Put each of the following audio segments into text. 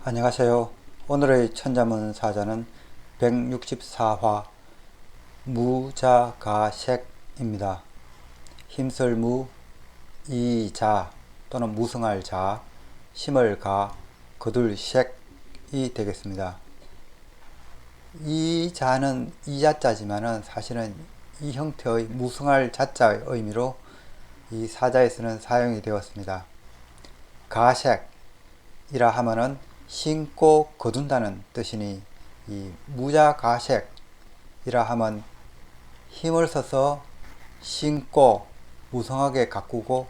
안녕하세요. 오늘의 천자문 사자는 164화 무자가색입니다. 힘쓸 무, 이자 또는 무승할 자, 심을 가, 거둘 색이 되겠습니다. 이 자는 이자자지만은 사실은 이 형태의 무승할 자자의 의미로 이 사자에서는 사용이 되었습니다. 가색이라 하면은 신고 거둔다는 뜻이니 이 무자가색이라 하면 힘을 써서 신고 무성하게 가꾸고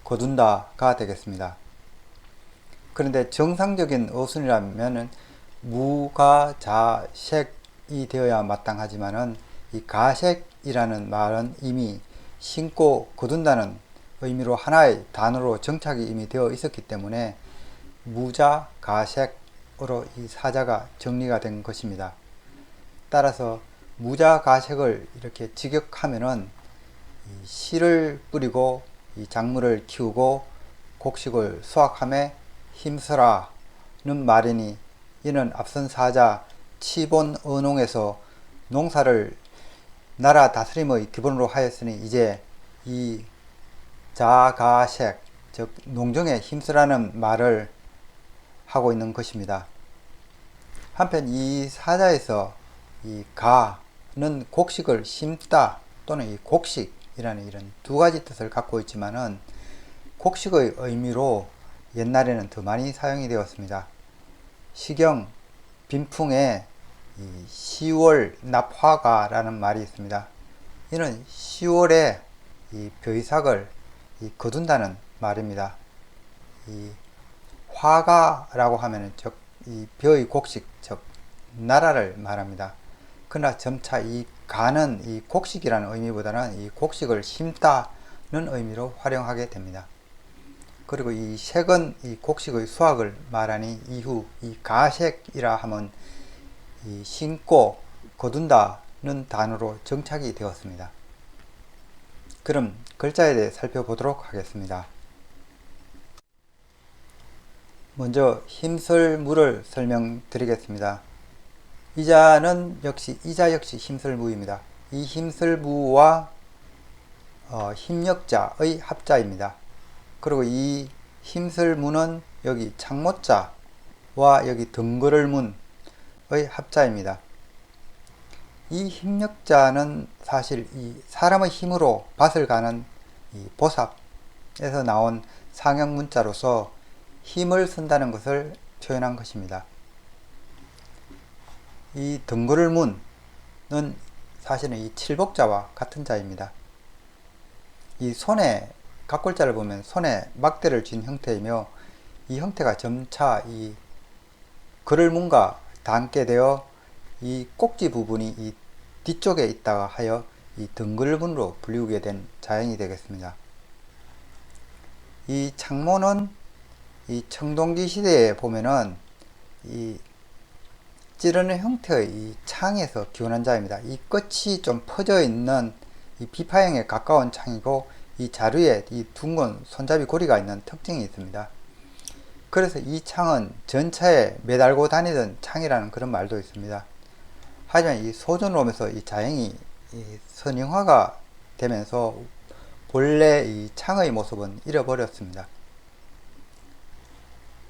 거둔다가 되겠습니다. 그런데 정상적인 어순이라면 무가자색이 되어야 마땅하지만은 이 가색이라는 말은 이미 신고 거둔다는 의미로 하나의 단어로 정착이 이미 되어 있었기 때문에 무자가색으로 이 사자가 정리가 된 것입니다. 따라서 무자가색을 이렇게 직역하면은 씨를 뿌리고 이 작물을 키우고 곡식을 수확함에 힘쓰라는 말이니, 이는 앞선 사자 치본언농에서 농사를 나라 다스림의 기본으로 하였으니 이제 이 자가색, 즉 농정에 힘쓰라는 말을 하고 있는 것입니다. 한편 이 사자에서 이 가는 곡식을 심다 또는 이 곡식이라는 이런 두 가지 뜻을 갖고 있지만은 곡식의 의미로 옛날에는 더 많이 사용이 되었습니다. 시경 빈풍에 이 10월 납화가라는 말이 있습니다. 이는 10월에 이 벼이삭을 거둔다는 말입니다. 이 화가라고 하면 즉 이 벼의 곡식, 즉 나라를 말합니다. 그러나 점차 이 가는 이 곡식이라는 의미보다는 이 곡식을 심다는 의미로 활용하게 됩니다. 그리고 이 색은 이 곡식의 수확을 말하니 이후 이 가색이라 하면 이 심고 거둔다는 단어로 정착이 되었습니다. 그럼 글자에 대해 살펴보도록 하겠습니다. 먼저 힘쓸 무를 설명드리겠습니다. 이자 역시 힘쓸 무입니다. 이 힘쓸 무와 힘력자의 합자입니다. 그리고 이 힘쓸 무는 여기 창모자와 여기 덩그럴 문의 합자입니다. 이 힘력자는 사실 이 사람의 힘으로 밭을 가는 이 보삽에서 나온 상형 문자로서 힘을 쓴다는 것을 표현한 것입니다. 이 덩그럴 문은 사실은 이 칠복자와 같은 자입니다. 이 손에 각골자를 보면 손에 막대를 쥔 형태이며 이 형태가 점차 이 그를문과 닿게 되어 이 꼭지 부분이 이 뒤쪽에 있다가 하여 이 덩그를문으로 불리우게 된 자형이 되겠습니다. 이 창모는 이 청동기 시대에 보면은 이 찌르는 형태의 이 창에서 기원한 자입니다. 이 끝이 좀 퍼져 있는 이 비파형에 가까운 창이고 이 자루에 이 둥근 손잡이 고리가 있는 특징이 있습니다. 그래서 이 창은 전차에 매달고 다니던 창이라는 그런 말도 있습니다. 하지만 이 소전으로 오면서 이 자형이 선형화가 되면서 본래 이 창의 모습은 잃어버렸습니다.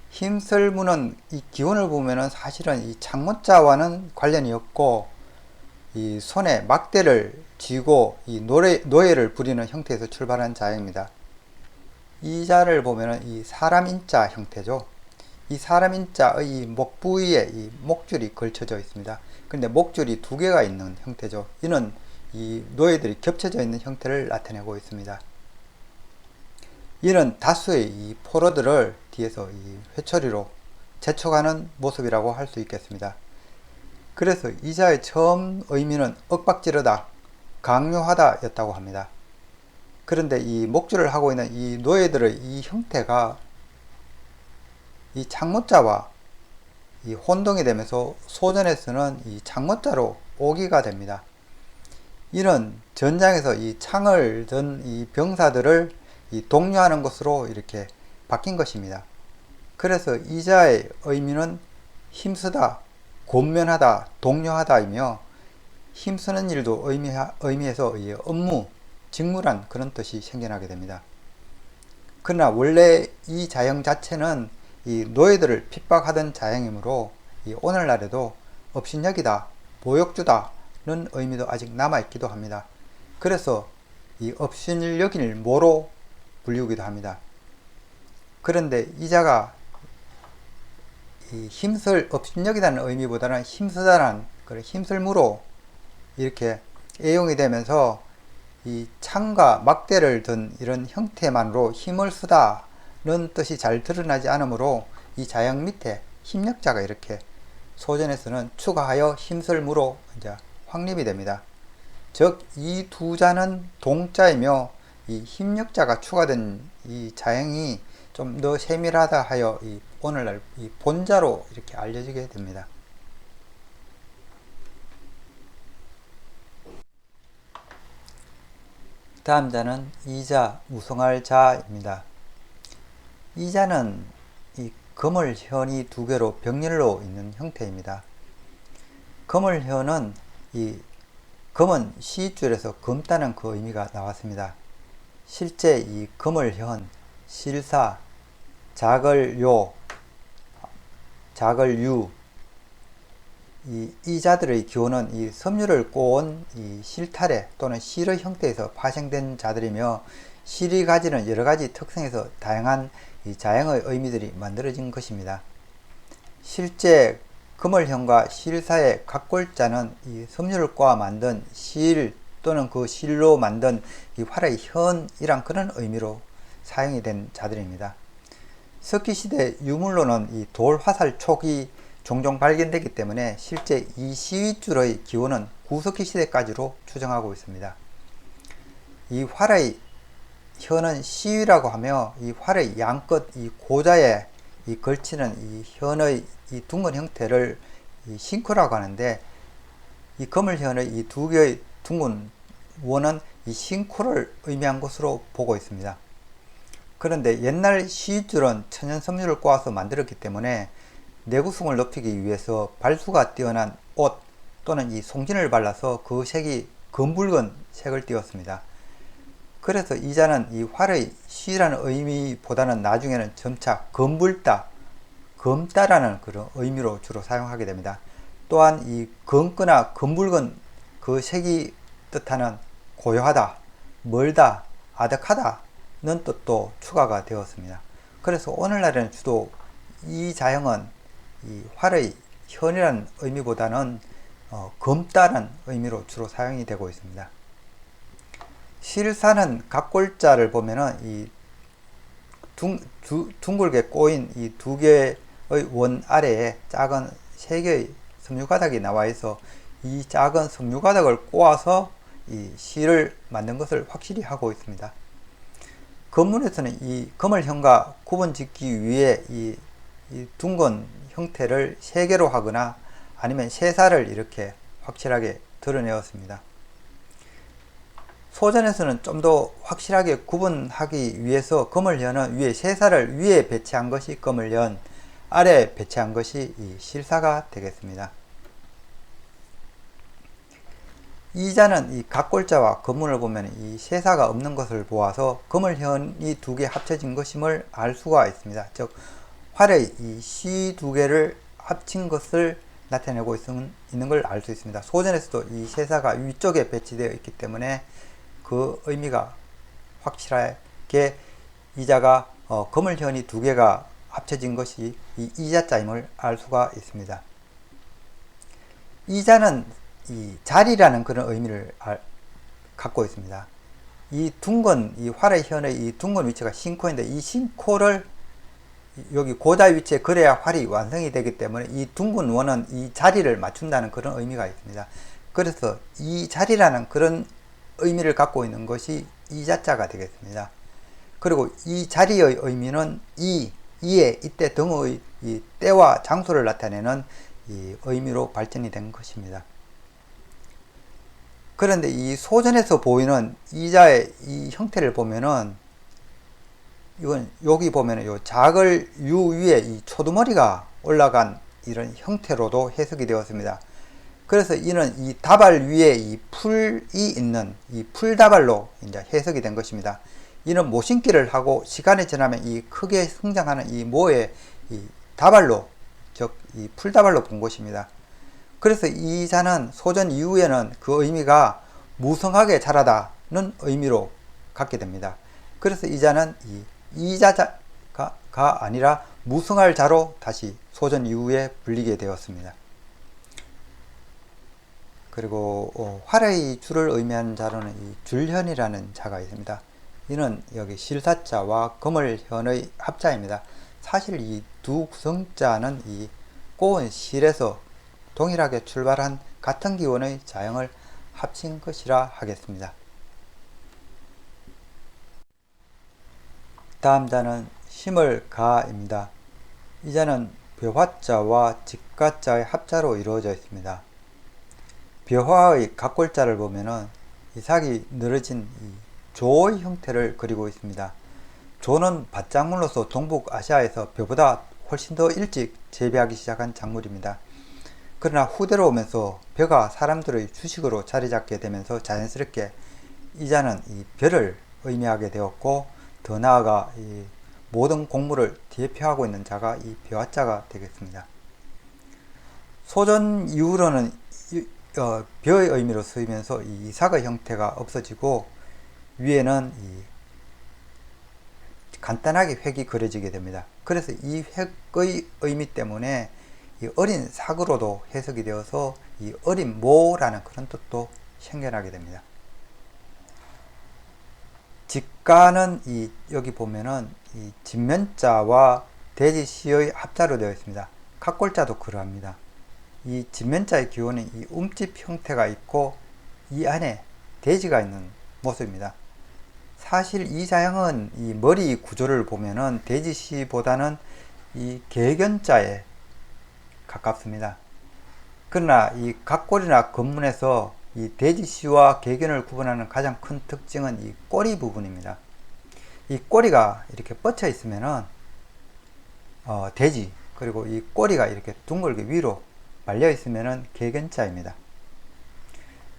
힘쓸 무는 이 기원을 보면은 사실은 이 창모자와는 관련이 없고 이 손에 막대를 쥐고 이 노예를 부리는 형태에서 출발한 자입니다. 이 자를 보면은 이 사람 인자 형태죠. 이 사람 인자의 목 부위에 이 목줄이 걸쳐져 있습니다. 그런데 목줄이 두 개가 있는 형태죠. 이는 이 노예들이 겹쳐져 있는 형태를 나타내고 있습니다. 이는 다수의 이 포로들을 뒤에서 이 회초리로 제쳐가는 모습이라고 할 수 있겠습니다. 그래서 이 자의 처음 의미는 윽박지르다, 강요하다 였다고 합니다. 그런데 이 목줄을 하고 있는 이 노예들의 이 형태가 이 창모자와 이 혼동이 되면서 소전에서는 이 창모자로 오기가 됩니다. 이는 전장에서 이 창을 든 이 병사들을 이 독려하는 것으로 이렇게 바뀐 것입니다. 그래서 이자의 의미는 힘쓰다, 권면하다, 독려하다이며 힘쓰는 일도 의미해서 업무, 직무란 그런 뜻이 생겨나게 됩니다. 그러나 원래 이 자형 자체는 이 노예들을 핍박하던 자형이므로 오늘날에도 업신여기다, 보역주다는 의미도 아직 남아있기도 합니다. 그래서 이 업신여길 모로 불리우기도 합니다. 그런데 이자가 힘쓸, 업신여기다는 의미보다는 힘쓰다는 그런 힘쓸무로 이렇게 애용이 되면서 이 창과 막대를 든 이런 형태만으로 힘을 쓰다는 뜻이 잘 드러나지 않으므로 이 자형 밑에 힘력자가 이렇게 소전에서는 추가하여 힘쓸무로 이제 확립이 됩니다. 즉, 이 두 자는 동자이며 이 힘력자가 추가된 이 자형이 좀 더 세밀하다 하여 이 오늘날 이 본자로 이렇게 알려지게 됩니다. 다음 자는 이자, 우승할 자입니다. 이자는 이 거물현이 두 개로 병렬로 있는 형태입니다. 거물현은 이 검은 시줄에서 검다는 그 의미가 나왔습니다. 실제 이 거물현, 실사, 자걸요, 자걸유, 이 자들의 기호는 이 섬유를 꼬은 이 실타래 또는 실의 형태에서 파생된 자들이며 실이 가지는 여러가지 특성에서 다양한 이 자형의 의미들이 만들어진 것입니다. 실제 거물현과 실사의 각골자는 이 섬유를 꼬아 만든 실 또는 그 실로 만든 이 활의 현이란 그런 의미로 사용이 된 자들입니다. 석기시대 유물로는 이 돌화살 촉이 종종 발견되기 때문에 실제 이 시위줄의 기원은 구석기 시대까지로 추정하고 있습니다. 이 활의 현은 시위라고 하며 이 활의 양끝 이 고자에 이 걸치는 이 현의 이 둥근 형태를 이 싱크라고 하는데 이 거물현의 이 두 개의 둥근 원은 이 싱크를 의미한 것으로 보고 있습니다. 그런데 옛날 시위줄은 천연 섬유를 꼬아서 만들었기 때문에 내구성을 높이기 위해서 발수가 뛰어난 옷 또는 이 송진을 발라서 그 색이 검붉은 색을 띄웠습니다. 그래서 이자는 이 활의 시라는 의미보다는 나중에는 점차 검붉다, 검다라는 그런 의미로 주로 사용하게 됩니다. 또한 이 검거나 검붉은 그 색이 뜻하는 고요하다, 멀다, 아득하다는 뜻도 추가가 되었습니다. 그래서 오늘날에는 주로 이 자형은 이 활의 현이라는 의미보다는 검다는 의미로 주로 사용이 되고 있습니다. 실사는 각골자를 보면은 이 둥글게 꼬인 이 두 개의 원 아래에 작은 세 개의 섬유가닥이 나와 있어 이 작은 섬유가닥을 꼬아서 이 실을 만든 것을 확실히 하고 있습니다. 검문에서는 이 거물현과 구분 짓기 위해 이 둥근 형태를 세 개로 하거나 아니면 세사를 이렇게 확실하게 드러내었습니다. 소전에서는 좀 더 확실하게 구분하기 위해서 거물현은 위에 세사를 위에 배치한 것이 거물현, 아래에 배치한 것이 이 실사가 되겠습니다. 이자는 이 각골자와 검문을 보면 이 세사가 없는 것을 보아서 거물현이 두 개 합쳐진 것임을 알 수가 있습니다. 즉 활의 이 시 두 개를 합친 것을 나타내고 있는 걸 알 수 있습니다. 소전에서도 이 세사가 위쪽에 배치되어 있기 때문에 그 의미가 확실하게 이자가 거물현이 두 개가 합쳐진 것이 이 이자자임을 알 수가 있습니다. 이자는 이 자리라는 그런 의미를 갖고 있습니다. 이 둥근 이 활의 현의 이 둥근 위치가 싱코인데 이 싱코를 여기 고자 위치에 그래야 활이 완성이 되기 때문에 이 둥근 원은 이 자리를 맞춘다는 그런 의미가 있습니다. 그래서 이 자리라는 그런 의미를 갖고 있는 것이 이자자가 되겠습니다. 그리고 이 자리의 의미는 이에 이때 등의 이 때와 장소를 나타내는 이 의미로 발전이 된 것입니다. 그런데 이 소전에서 보이는 이자의 이 형태를 보면은 이건 여기 보면 요 작을 유 위에 이 초두머리가 올라간 이런 형태로도 해석이 되었습니다. 그래서 이는 이 다발 위에 이 풀이 있는 이 풀다발로 이제 해석이 된 것입니다. 이는 모신기를 하고 시간이 지나면 이 크게 성장하는 이 모의 이 다발로, 즉 이 풀다발로 본 것입니다. 그래서 이 자는 소전 이후에는 그 의미가 무성하게 자라다는 의미로 갖게 됩니다. 그래서 이 자는 이 이자가 아니라 무성할 자로 다시 소전 이후에 불리게 되었습니다. 그리고 활의 줄을 의미하는 자로는 이 줄현이라는 자가 있습니다. 이는 여기 실사자와 거물현의 합자입니다. 사실 이 두 구성자는 이 꼬은 실에서 동일하게 출발한 같은 기원의 자형을 합친 것이라 하겠습니다. 다음 자는 심을가입니다. 이 자는 벼화자와 직가자의 합자로 이루어져 있습니다. 벼화의 각골자를 보면은 이삭이 늘어진 이 조의 형태를 그리고 있습니다. 조는 밭작물로서 동북아시아에서 벼보다 훨씬 더 일찍 재배하기 시작한 작물입니다. 그러나 후대로 오면서 벼가 사람들의 주식으로 자리 잡게 되면서 자연스럽게 이 자는 이 벼를 의미하게 되었고, 더 나아가 이 모든 곡물을 대표하고 있는 자가 이 벼화자가 되겠습니다. 소전 이후로는 벼의 의미로 쓰이면서 이 이삭의 형태가 없어지고 위에는 이 간단하게 획이 그려지게 됩니다. 그래서 이 획의 의미 때문에 이 어린 삭으로도 해석이 되어서 이 어린 모라는 그런 뜻도 생겨나게 됩니다. 직가는 이 여기 보면은 이 진면자와 돼지시의 합자로 되어 있습니다. 각골자도 그러합니다. 이 진면자의 기호는 이 움집 형태가 있고 이 안에 돼지가 있는 모습입니다. 사실 이 자형은 이 머리 구조를 보면은 돼지시보다는 이 개견자에 가깝습니다. 그러나 이 각골이나 건문에서 이 돼지시와 개견을 구분하는 가장 큰 특징은 이 꼬리 부분입니다. 이 꼬리가 이렇게 뻗쳐 있으면은 돼지, 그리고 이 꼬리가 이렇게 둥글게 위로 말려 있으면은 개견자입니다.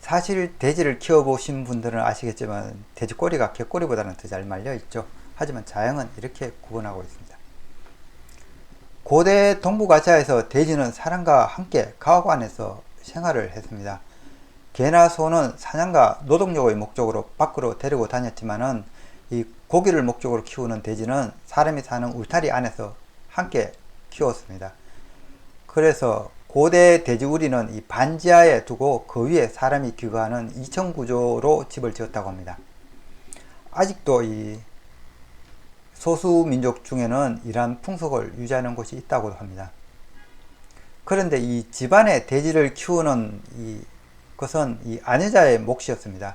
사실 돼지를 키워보신 분들은 아시겠지만 돼지 꼬리가 개 꼬리보다는 더 잘 말려 있죠. 하지만 자형은 이렇게 구분하고 있습니다. 고대 동북아시아에서 돼지는 사람과 함께 가옥 안에서 생활을 했습니다. 개나 소는 사냥과 노동력의 목적으로 밖으로 데리고 다녔지만은 이 고기를 목적으로 키우는 돼지는 사람이 사는 울타리 안에서 함께 키웠습니다. 그래서 고대 돼지우리는 이 반지하에 두고 그 위에 사람이 귀가하는 이청 구조로 집을 지었다고 합니다. 아직도 이 소수 민족 중에는 이러한 풍속을 유지하는 곳이 있다고 합니다. 그런데 이 집안에 돼지를 키우는 것은 이 아내자의 몫이었습니다.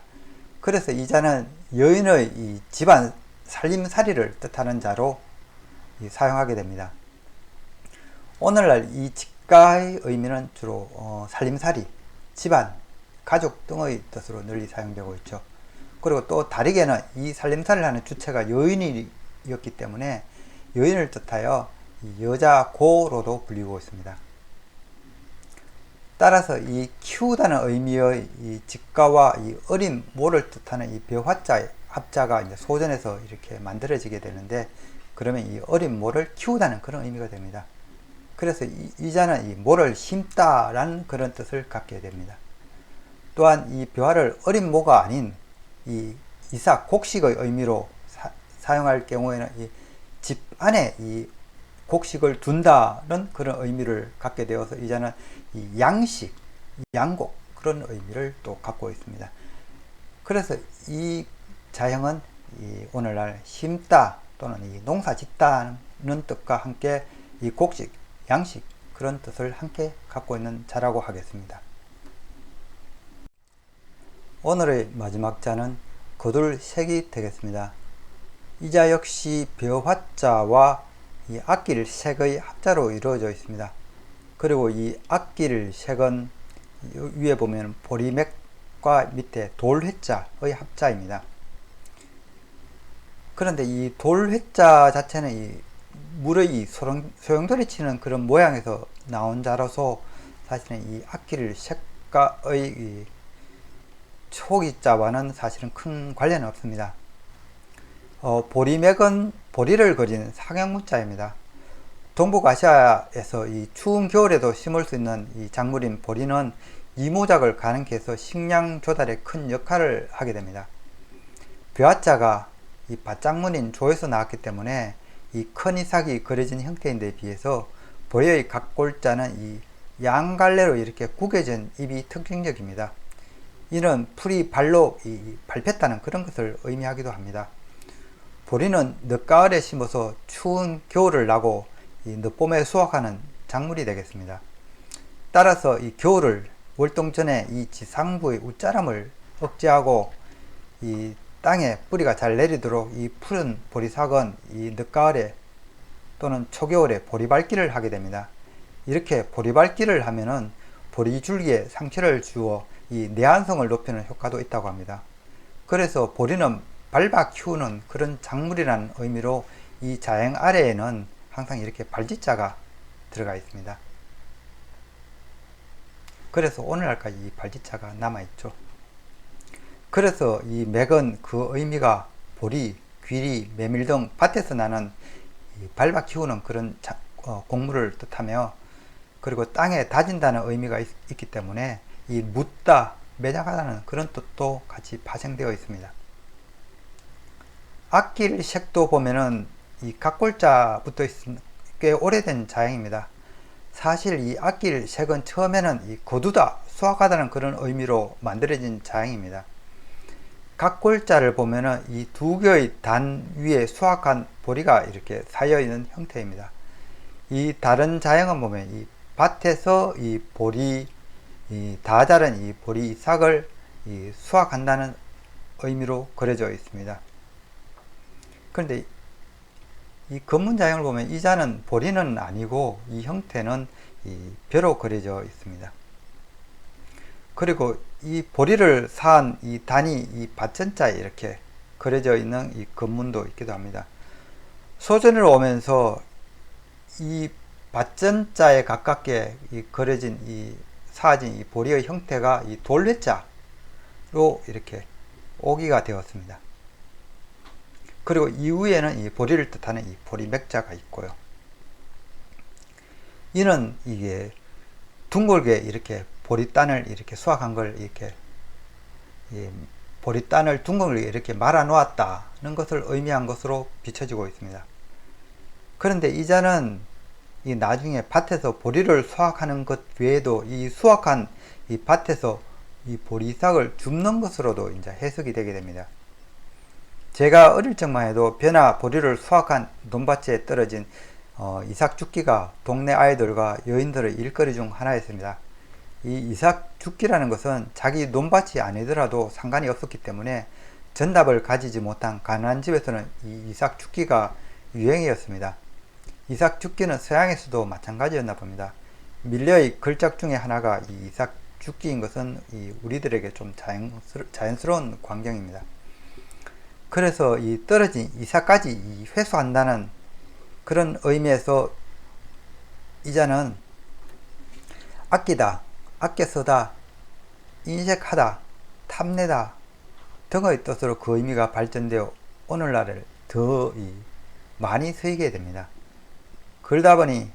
그래서 이 자는 여인의 이 집안 살림살이를 뜻하는 자로 사용하게 됩니다. 오늘날 이 직가의 의미는 주로 살림살이, 집안, 가족 등의 뜻으로 널리 사용되고 있죠. 그리고 또 다르게는 이 살림살이를 하는 주체가 여인이었기 때문에 여인을 뜻하여 여자고로도 불리고 있습니다. 따라서 이 키우다는 의미의 이 직가와 이 어린 모를 뜻하는 이 벼화자의 합자가 이제 소전에서 이렇게 만들어지게 되는데, 그러면 이 어린 모를 키우다는 그런 의미가 됩니다. 그래서 이 자는 이 모를 심다라는 그런 뜻을 갖게 됩니다. 또한 이 벼화를 어린 모가 아닌 이 이삭 곡식의 의미로 사용할 경우에는 이 집 안에 이 곡식을 둔다는 그런 의미를 갖게 되어서 이 자는 이 양식, 양곡 그런 의미를 또 갖고 있습니다. 그래서 이 자형은 이 오늘날 심다 또는 이 농사 짓다는 뜻과 함께 이 곡식, 양식 그런 뜻을 함께 갖고 있는 자라고 하겠습니다. 오늘의 마지막 자는 거둘색이 되겠습니다. 이 자 역시 벼화자와 이 악길색의 합자로 이루어져 있습니다. 그리고 이 악길색은 위에 보면 보리맥과 밑에 돌회자의 합자입니다. 그런데 이 돌회자 자체는 이 물의 이 소용돌이 치는 그런 모양에서 나온 자로서 사실은 이 악기를 색과의 이 초기자와는 사실은 큰 관련은 없습니다. 보리맥은 보리를 그린 상형문자입니다. 동북아시아에서 이 추운 겨울에도 심을 수 있는 이 작물인 보리는 이모작을 가능케 해서 식량 조달에 큰 역할을 하게 됩니다. 벼자가 이 밭작물인 조에서 나왔기 때문에 이 큰 이삭이 그려진 형태인데 비해서 보리의 각골자는 이 양갈래로 이렇게 구겨진 잎이 특징적입니다. 이는 풀이 발로 밟혔다는 그런 것을 의미하기도 합니다. 보리는 늦가을에 심어서 추운 겨울을 나고 이 늦봄에 수확하는 작물이 되겠습니다. 따라서 이 겨울을 월동 전에 이 지상부의 웃자람을 억제하고 이 땅에 뿌리가 잘 내리도록 이 푸른 보리삭은 이 늦가을에 또는 초겨울에 보리밟기를 하게 됩니다. 이렇게 보리밟기를 하면은 보리줄기에 상처를 주어 이 내한성을 높이는 효과도 있다고 합니다. 그래서 보리는 밟아 키우는 그런 작물이라는 의미로 이 자행 아래에는 항상 이렇게 발지자가 들어가 있습니다. 그래서 오늘날까지 이 발지자가 남아있죠. 그래서 이 맥은 그 의미가 보리, 귀리, 메밀 등 밭에서 나는 밟아 키우는 그런 곡물을 뜻하며, 그리고 땅에 다진다는 의미가 있기 때문에 이 묻다, 매장하다는 그런 뜻도 같이 파생되어 있습니다. 악길색도 보면은 이 각골자 붙어 있는 꽤 오래된 자형입니다. 사실 이 악길색은 처음에는 이 거두다, 수확하다는 그런 의미로 만들어진 자형입니다. 각골자를 보면은 이 두 개의 단 위에 수확한 보리가 이렇게 쌓여 있는 형태입니다. 이 다른 자형은 보면 이 밭에서 이 보리, 이 다 자란 이 보리 이삭을 수확한다는 의미로 그려져 있습니다. 그런데 이 검문 자형을 보면 이 자는 보리는 아니고 이 형태는 이 벼로 그려져 있습니다. 그리고 이 보리를 쌓은 이 단이 이 밭전자에 이렇게 그려져 있는 이 검문도 있기도 합니다. 소전을 오면서 이 밭전자에 가깝게 그려진 이 사진 이 보리의 형태가 이 돌회자로 이렇게 오기가 되었습니다. 그리고 이후에는 이 보리를 뜻하는 이 보리맥자가 있고요. 이는 이게 둥글게 이렇게 보리단을 이렇게 수확한 걸 이렇게 보리단을 둥글게 이렇게 말아 놓았다는 것을 의미한 것으로 비춰지고 있습니다. 그런데 이 자는 이 나중에 밭에서 보리를 수확하는 것 외에도 이 수확한 이 밭에서 이 보리삭을 줍는 것으로도 이제 해석이 되게 됩니다. 제가 어릴 적만 해도 벼나 보리를 수확한 논밭에 떨어진 이삭 죽기가 동네 아이들과 여인들의 일거리 중 하나였습니다. 이 이삭 죽기라는 것은 자기 논밭이 아니더라도 상관이 없었기 때문에 전답을 가지지 못한 가난한 집에서는 이 이삭 죽기가 유행이었습니다. 이삭 죽기는 서양에서도 마찬가지였나 봅니다. 밀려의 걸작 중에 하나가 이 이삭 죽기인 것은 우리들에게 좀 자연스러운 광경입니다. 그래서 이 떨어진 이삭까지 회수한다는 그런 의미에서 이자는 아끼다, 아껴 쓰다, 인색하다, 탐내다 등의 뜻으로 그 의미가 발전되어 오늘날을 더 많이 쓰이게 됩니다. 그러다 보니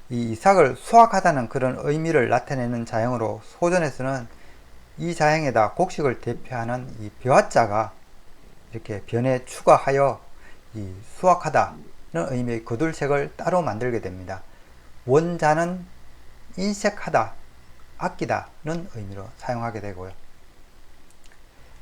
이 이삭을 수확하다는 그런 의미를 나타내는 자형으로 소전에서는 이 자형에다 곡식을 대표하는 이 벼자가 이렇게 변에 추가하여 이 수확하다는 의미의 거둘색을 따로 만들게 됩니다. 원자는 인색하다, 아끼다는 의미로 사용하게 되고요.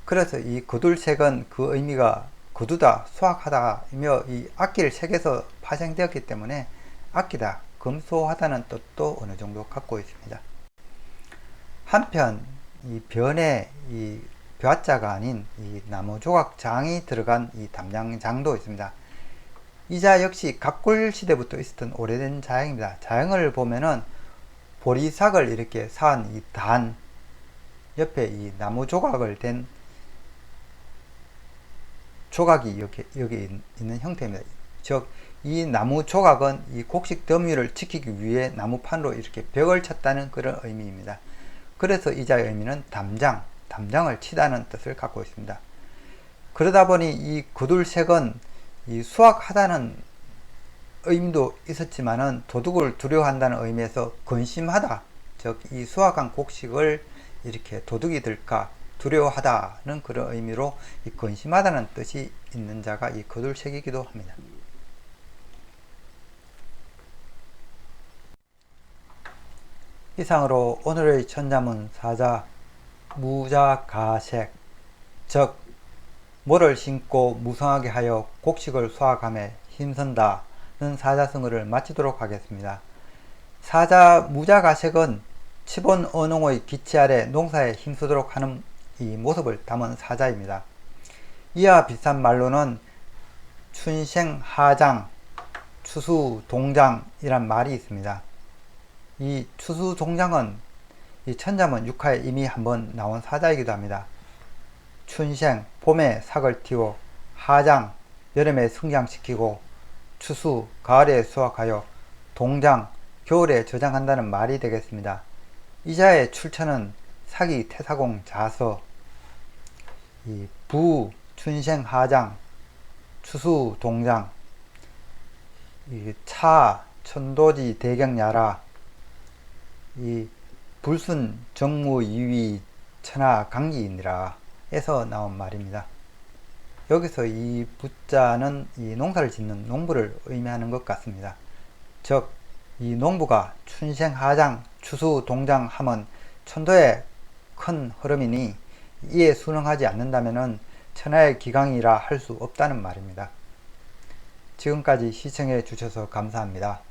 그래서 이 거둘색은 그 의미가 거두다, 수확하다이며 이 아낄 색에서 파생되었기 때문에 아끼다, 검소하다는 뜻도 어느 정도 갖고 있습니다. 한편 이 변에 이 벼자가 아닌 이 나무 조각 장이 들어간 이 담장장도 있습니다. 이 자 역시 각골 시대부터 있었던 오래된 자형입니다. 자형을 보면은 보리삭을 이렇게 쌓은 이 단 옆에 이 나무 조각을 댄 조각이 여기 있는 형태입니다. 즉, 이 나무 조각은 이 곡식 더미를 지키기 위해 나무판으로 이렇게 벽을 쳤다는 그런 의미입니다. 그래서 이 자의 의미는 담장을 치다는 뜻을 갖고 있습니다. 그러다 보니 이 거둘색은 이 수확하다는 의미도 있었지만은 도둑을 두려워한다는 의미에서 근심하다, 즉 이 수확한 곡식을 이렇게 도둑이 들까 두려워하다는 그런 의미로 이 근심하다는 뜻이 있는 자가 이 거둘색이기도 합니다. 이상으로 오늘의 천자문 사자 무자가색, 즉 모를 심고 무성하게 하여 곡식을 수확함에 힘선다는 사자성어를 마치도록 하겠습니다. 사자 무자가색은 치본 어농의 기치 아래 농사에 힘쓰도록 하는 이 모습을 담은 사자입니다. 이와 비슷한 말로는 춘생하장, 추수동장이란 말이 있습니다. 이 추수동장은 이 천자문 6화에 이미 한번 나온 사자이기도 합니다. 춘생, 봄에 삭을 틔워, 하장, 여름에 성장시키고, 추수, 가을에 수확하여, 동장, 겨울에 저장한다는 말이 되겠습니다. 이 자의 출처는 사기 태사공 자서, 이 부, 춘생, 하장, 추수, 동장, 이 차, 천도지, 대경야라, 이 불순, 정무, 이위, 천하, 강기이니라 에서 나온 말입니다. 여기서 이 부자는 이 농사를 짓는 농부를 의미하는 것 같습니다. 즉, 이 농부가 춘생하장, 추수동장 하면 천도의 큰 흐름이니 이에 순응하지 않는다면 천하의 기강이라 할 수 없다는 말입니다. 지금까지 시청해 주셔서 감사합니다.